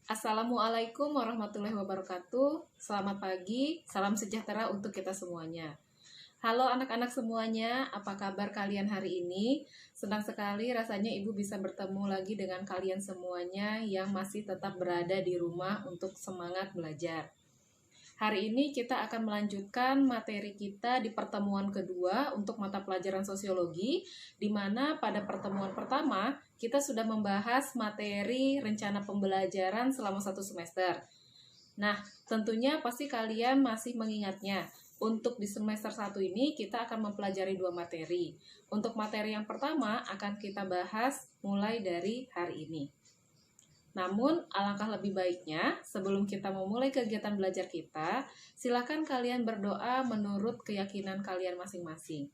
Assalamualaikum warahmatullahi wabarakatuh. Selamat pagi, salam sejahtera untuk kita semuanya. Halo anak-anak semuanya, apa kabar kalian hari ini? Senang sekali rasanya Ibu bisa bertemu lagi dengan kalian semuanya yang masih tetap berada di rumah untuk semangat belajar. Hari ini kita akan melanjutkan materi kita di pertemuan kedua untuk mata pelajaran sosiologi, di mana pada pertemuan pertama kita sudah membahas materi rencana pembelajaran selama 1 semester. Nah, tentunya pasti kalian masih mengingatnya. Untuk di semester 1 ini kita akan mempelajari 2 materi. Untuk materi yang pertama akan kita bahas mulai dari hari ini. Namun, alangkah lebih baiknya, sebelum kita memulai kegiatan belajar kita, silakan kalian berdoa menurut keyakinan kalian masing-masing.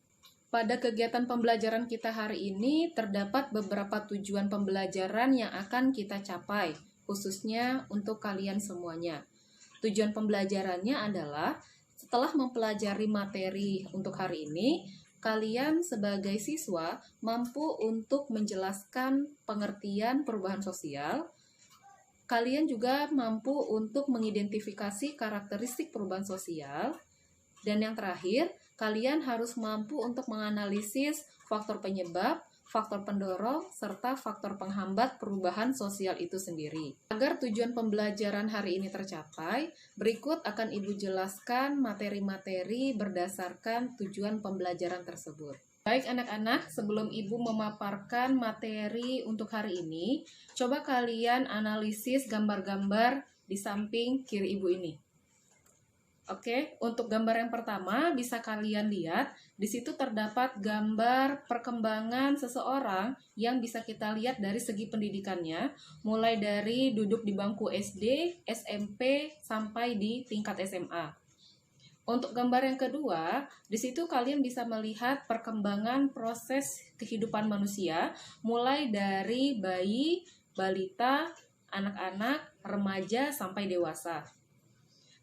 Pada kegiatan pembelajaran kita hari ini, terdapat beberapa tujuan pembelajaran yang akan kita capai, khususnya untuk kalian semuanya. Tujuan pembelajarannya adalah, setelah mempelajari materi untuk hari ini, kalian sebagai siswa mampu untuk menjelaskan pengertian perubahan sosial. Kalian juga mampu untuk mengidentifikasi karakteristik perubahan sosial. Dan yang terakhir, kalian harus mampu untuk menganalisis faktor penyebab, faktor pendorong, serta faktor penghambat perubahan sosial itu sendiri. Agar tujuan pembelajaran hari ini tercapai, berikut akan Ibu jelaskan materi-materi berdasarkan tujuan pembelajaran tersebut. Baik anak-anak, sebelum Ibu memaparkan materi untuk hari ini, coba kalian analisis gambar-gambar di samping kiri Ibu ini. Oke, untuk gambar yang pertama bisa kalian lihat, di situ terdapat gambar perkembangan seseorang yang bisa kita lihat dari segi pendidikannya, mulai dari duduk di bangku SD, SMP, sampai di tingkat SMA. Untuk gambar yang kedua, di situ kalian bisa melihat perkembangan proses kehidupan manusia, mulai dari bayi, balita, anak-anak, remaja, sampai dewasa.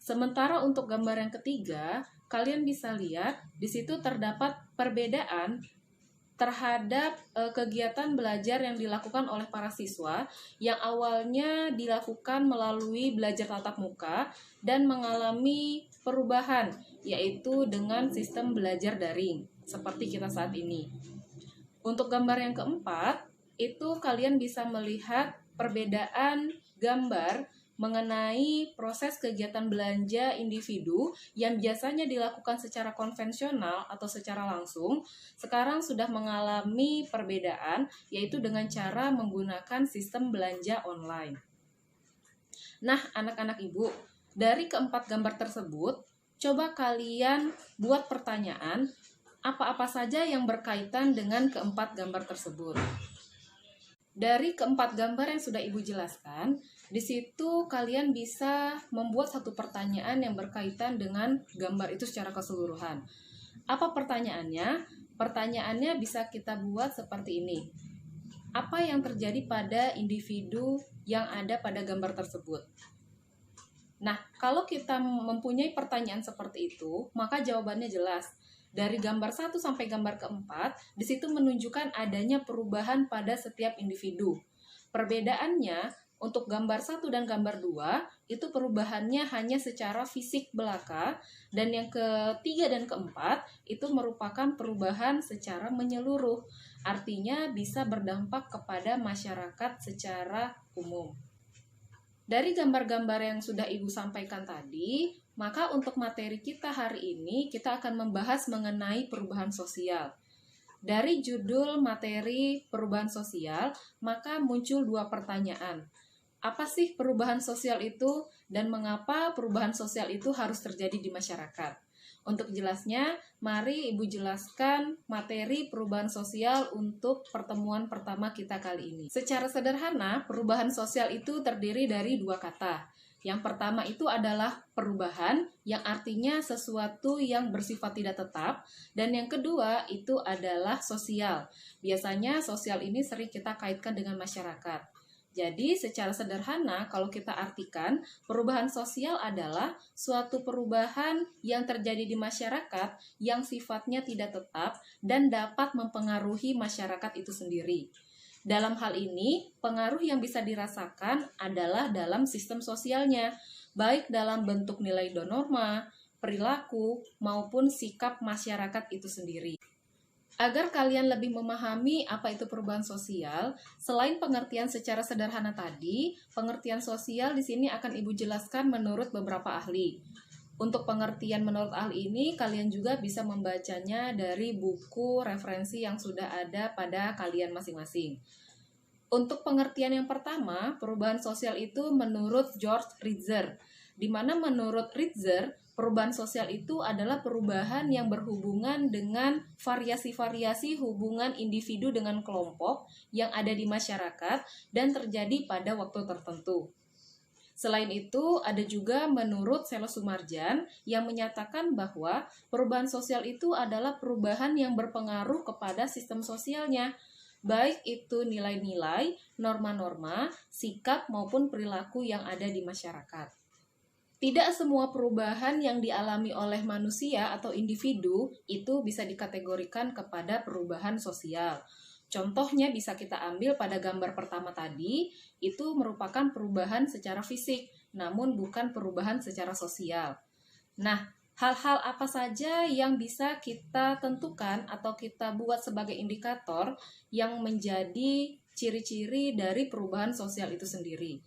Sementara untuk gambar yang ketiga, kalian bisa lihat di situ terdapat perbedaan terhadap kegiatan belajar yang dilakukan oleh para siswa yang awalnya dilakukan melalui belajar tatap muka dan mengalami perubahan, yaitu dengan sistem belajar daring seperti kita saat ini. Untuk gambar yang keempat, itu kalian bisa melihat perbedaan gambar mengenai proses kegiatan belanja individu yang biasanya dilakukan secara konvensional atau secara langsung, sekarang sudah mengalami perbedaan, yaitu dengan cara menggunakan sistem belanja online. Nah, anak-anak Ibu, dari keempat gambar tersebut, coba kalian buat pertanyaan, apa-apa saja yang berkaitan dengan keempat gambar tersebut. Dari keempat gambar yang sudah Ibu jelaskan, di situ kalian bisa membuat satu pertanyaan yang berkaitan dengan gambar itu secara keseluruhan. Apa pertanyaannya? Pertanyaannya bisa kita buat seperti ini. Apa yang terjadi pada individu yang ada pada gambar tersebut? Nah, kalau kita mempunyai pertanyaan seperti itu, maka jawabannya jelas. Dari gambar 1 sampai gambar keempat, di situ menunjukkan adanya perubahan pada setiap individu. Perbedaannya, untuk gambar 1 dan gambar 2, itu perubahannya hanya secara fisik belaka, dan yang ketiga dan keempat, itu merupakan perubahan secara menyeluruh. Artinya bisa berdampak kepada masyarakat secara umum. Dari gambar-gambar yang sudah Ibu sampaikan tadi, maka untuk materi kita hari ini, kita akan membahas mengenai perubahan sosial. Dari judul materi perubahan sosial, maka muncul 2 pertanyaan. Apa sih perubahan sosial itu dan mengapa perubahan sosial itu harus terjadi di masyarakat? Untuk jelasnya, mari Ibu jelaskan materi perubahan sosial untuk pertemuan pertama kita kali ini. Secara sederhana, perubahan sosial itu terdiri dari 2 kata. Yang pertama itu adalah perubahan, yang artinya sesuatu yang bersifat tidak tetap. Dan yang kedua itu adalah sosial. Biasanya sosial ini sering kita kaitkan dengan masyarakat. Jadi secara sederhana kalau kita artikan, perubahan sosial adalah suatu perubahan yang terjadi di masyarakat yang sifatnya tidak tetap dan dapat mempengaruhi masyarakat itu sendiri. Dalam hal ini, pengaruh yang bisa dirasakan adalah dalam sistem sosialnya, baik dalam bentuk nilai norma, perilaku, maupun sikap masyarakat itu sendiri. Agar kalian lebih memahami apa itu perubahan sosial, selain pengertian secara sederhana tadi, pengertian sosial di sini akan Ibu jelaskan menurut beberapa ahli. Untuk pengertian menurut ahli ini, kalian juga bisa membacanya dari buku referensi yang sudah ada pada kalian masing-masing. Untuk pengertian yang pertama, perubahan sosial itu menurut George Ritzer, di mana menurut Ritzer, perubahan sosial itu adalah perubahan yang berhubungan dengan variasi-variasi hubungan individu dengan kelompok yang ada di masyarakat dan terjadi pada waktu tertentu. Selain itu, ada juga menurut Selo Sumarjan yang menyatakan bahwa perubahan sosial itu adalah perubahan yang berpengaruh kepada sistem sosialnya, baik itu nilai-nilai, norma-norma, sikap maupun perilaku yang ada di masyarakat. Tidak semua perubahan yang dialami oleh manusia atau individu itu bisa dikategorikan kepada perubahan sosial. Contohnya bisa kita ambil pada gambar pertama tadi, itu merupakan perubahan secara fisik, namun bukan perubahan secara sosial. Nah, hal-hal apa saja yang bisa kita tentukan atau kita buat sebagai indikator yang menjadi ciri-ciri dari perubahan sosial itu sendiri?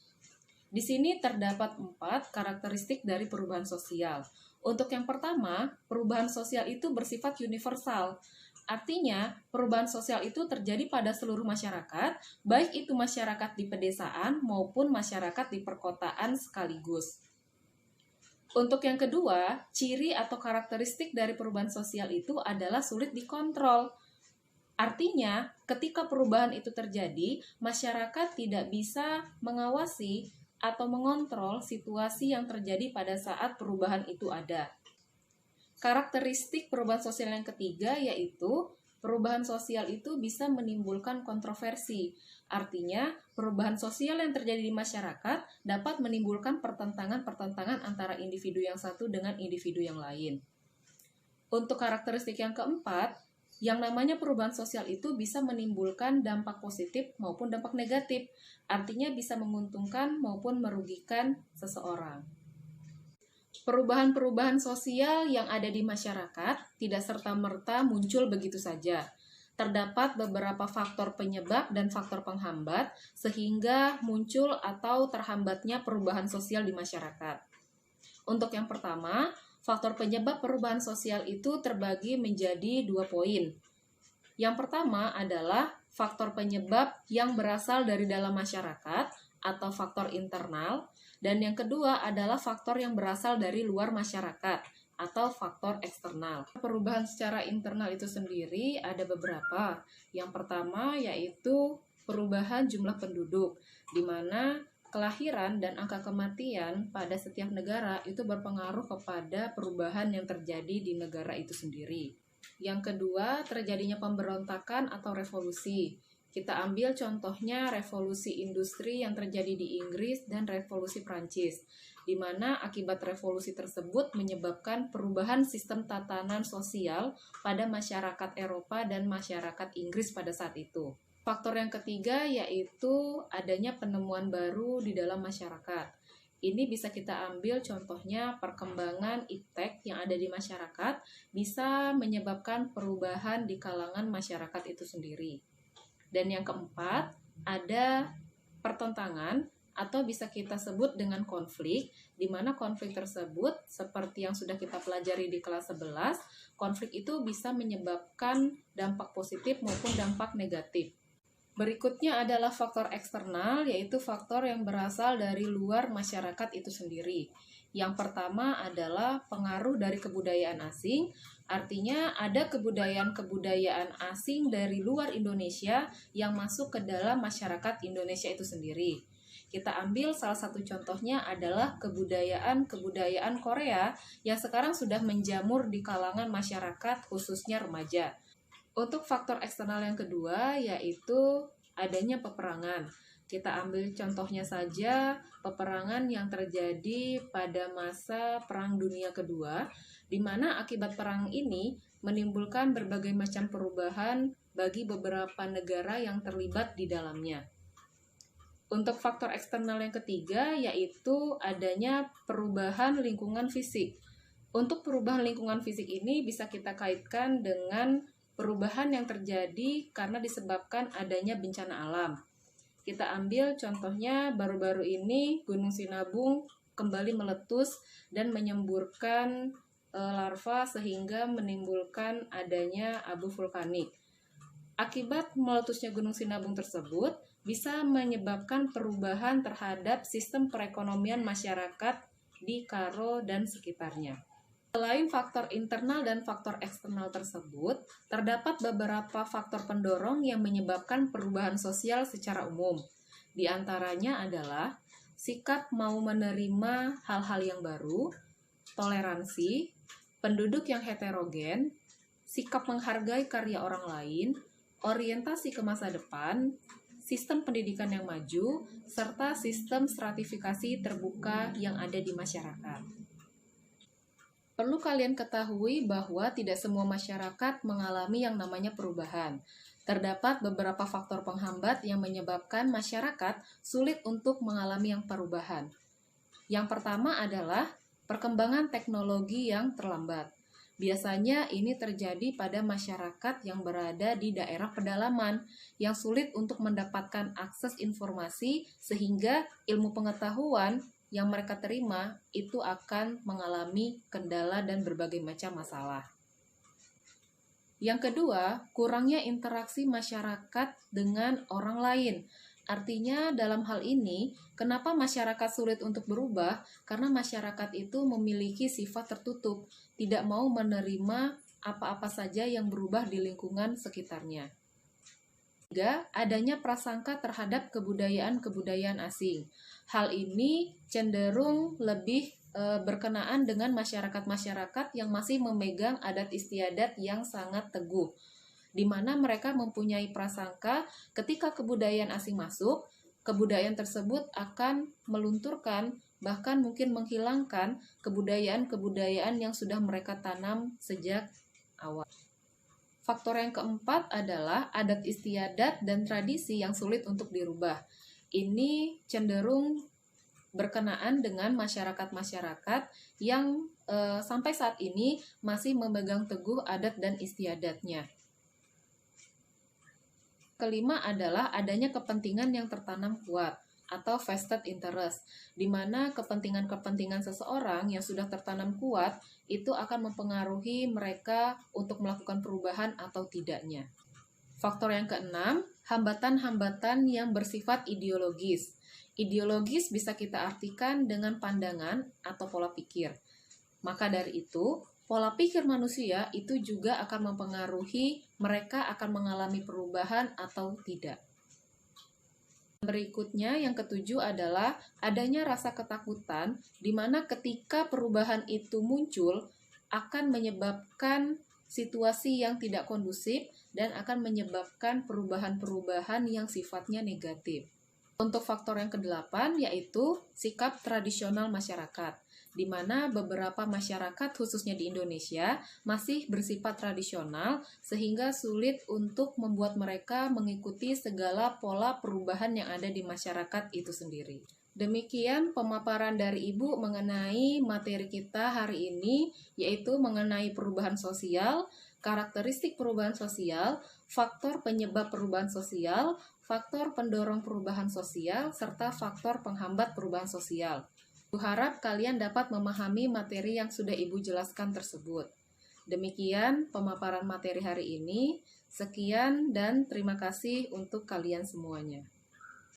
Di sini terdapat 4 karakteristik dari perubahan sosial. Untuk yang pertama, perubahan sosial itu bersifat universal. Artinya, perubahan sosial itu terjadi pada seluruh masyarakat, baik itu masyarakat di pedesaan maupun masyarakat di perkotaan sekaligus. Untuk yang kedua, ciri atau karakteristik dari perubahan sosial itu adalah sulit dikontrol. Artinya, ketika perubahan itu terjadi, masyarakat tidak bisa mengawasi atau mengontrol situasi yang terjadi pada saat perubahan itu ada. Karakteristik perubahan sosial yang ketiga yaitu perubahan sosial itu bisa menimbulkan kontroversi. Artinya, perubahan sosial yang terjadi di masyarakat dapat menimbulkan pertentangan-pertentangan antara individu yang satu dengan individu yang lain. Untuk karakteristik yang keempat, yang namanya perubahan sosial itu bisa menimbulkan dampak positif maupun dampak negatif. Artinya bisa menguntungkan maupun merugikan seseorang. Perubahan-perubahan sosial yang ada di masyarakat tidak serta-merta muncul begitu saja. Terdapat beberapa faktor penyebab dan faktor penghambat sehingga muncul atau terhambatnya perubahan sosial di masyarakat. Untuk yang pertama, faktor penyebab perubahan sosial itu terbagi menjadi 2 poin. Yang pertama adalah faktor penyebab yang berasal dari dalam masyarakat atau faktor internal, dan yang kedua adalah faktor yang berasal dari luar masyarakat atau faktor eksternal. Perubahan secara internal itu sendiri ada beberapa. Yang pertama yaitu perubahan jumlah penduduk, di mana kelahiran dan angka kematian pada setiap negara itu berpengaruh kepada perubahan yang terjadi di negara itu sendiri. Yang kedua, terjadinya pemberontakan atau revolusi. Kita ambil contohnya revolusi industri yang terjadi di Inggris dan revolusi Prancis, di mana akibat revolusi tersebut menyebabkan perubahan sistem tatanan sosial pada masyarakat Eropa dan masyarakat Inggris pada saat itu. Faktor yang ketiga yaitu adanya penemuan baru di dalam masyarakat. Ini bisa kita ambil contohnya perkembangan iptek yang ada di masyarakat bisa menyebabkan perubahan di kalangan masyarakat itu sendiri. Dan yang keempat, ada pertentangan atau bisa kita sebut dengan konflik, di mana konflik tersebut seperti yang sudah kita pelajari di kelas 11, konflik itu bisa menyebabkan dampak positif maupun dampak negatif. Berikutnya adalah faktor eksternal, yaitu faktor yang berasal dari luar masyarakat itu sendiri. Yang pertama adalah pengaruh dari kebudayaan asing, artinya ada kebudayaan-kebudayaan asing dari luar Indonesia yang masuk ke dalam masyarakat Indonesia itu sendiri. Kita ambil salah satu contohnya adalah kebudayaan-kebudayaan Korea yang sekarang sudah menjamur di kalangan masyarakat khususnya remaja. Untuk faktor eksternal yang kedua yaitu adanya peperangan. Kita ambil contohnya saja peperangan yang terjadi pada masa Perang Dunia Kedua, di mana akibat perang ini menimbulkan berbagai macam perubahan bagi beberapa negara yang terlibat di dalamnya. Untuk faktor eksternal yang ketiga, yaitu adanya perubahan lingkungan fisik. Untuk perubahan lingkungan fisik ini bisa kita kaitkan dengan perubahan yang terjadi karena disebabkan adanya bencana alam. Kita ambil contohnya baru-baru ini Gunung Sinabung kembali meletus dan menyemburkan larva sehingga menimbulkan adanya abu vulkanik. Akibat meletusnya Gunung Sinabung tersebut bisa menyebabkan perubahan terhadap sistem perekonomian masyarakat di Karo dan sekitarnya. Selain faktor internal dan faktor eksternal tersebut, terdapat beberapa faktor pendorong yang menyebabkan perubahan sosial secara umum. Di antaranya adalah sikap mau menerima hal-hal yang baru, toleransi, penduduk yang heterogen, sikap menghargai karya orang lain, orientasi ke masa depan, sistem pendidikan yang maju, serta sistem stratifikasi terbuka yang ada di masyarakat. Perlu kalian ketahui bahwa tidak semua masyarakat mengalami yang namanya perubahan. Terdapat beberapa faktor penghambat yang menyebabkan masyarakat sulit untuk mengalami yang perubahan. Yang pertama adalah perkembangan teknologi yang terlambat. Biasanya ini terjadi pada masyarakat yang berada di daerah pedalaman, yang sulit untuk mendapatkan akses informasi sehingga ilmu pengetahuan yang mereka terima itu akan mengalami kendala dan berbagai macam masalah. Yang kedua, kurangnya interaksi masyarakat dengan orang lain. Artinya dalam hal ini, kenapa masyarakat sulit untuk berubah? Karena masyarakat itu memiliki sifat tertutup, tidak mau menerima apa-apa saja yang berubah di lingkungan sekitarnya. Ketiga, adanya prasangka terhadap kebudayaan-kebudayaan asing. Hal ini cenderung lebih berkenaan dengan masyarakat-masyarakat yang masih memegang adat istiadat yang sangat teguh, di mana mereka mempunyai prasangka ketika kebudayaan asing masuk, kebudayaan tersebut akan melunturkan, bahkan mungkin menghilangkan kebudayaan-kebudayaan yang sudah mereka tanam sejak awal. Faktor yang keempat adalah adat istiadat dan tradisi yang sulit untuk dirubah. Ini cenderung berkenaan dengan masyarakat-masyarakat yang sampai saat ini masih memegang teguh adat dan istiadatnya. Kelima adalah adanya kepentingan yang tertanam kuat atau vested interest, di mana kepentingan-kepentingan seseorang yang sudah tertanam kuat itu akan mempengaruhi mereka untuk melakukan perubahan atau tidaknya. Faktor yang keenam, hambatan-hambatan yang bersifat ideologis. Ideologis bisa kita artikan dengan pandangan atau pola pikir. Maka dari itu, pola pikir manusia itu juga akan mempengaruhi mereka akan mengalami perubahan atau tidak. Berikutnya, yang ketujuh adalah adanya rasa ketakutan, di mana ketika perubahan itu muncul, akan menyebabkan situasi yang tidak kondusif dan akan menyebabkan perubahan-perubahan yang sifatnya negatif. Untuk faktor yang kedelapan, yaitu sikap tradisional masyarakat, di mana beberapa masyarakat khususnya di Indonesia masih bersifat tradisional sehingga sulit untuk membuat mereka mengikuti segala pola perubahan yang ada di masyarakat itu sendiri. Demikian pemaparan dari Ibu mengenai materi kita hari ini, yaitu mengenai perubahan sosial, karakteristik perubahan sosial, faktor penyebab perubahan sosial, faktor pendorong perubahan sosial, serta faktor penghambat perubahan sosial. Ibu harap kalian dapat memahami materi yang sudah Ibu jelaskan tersebut. Demikian pemaparan materi hari ini. Sekian dan terima kasih untuk kalian semuanya.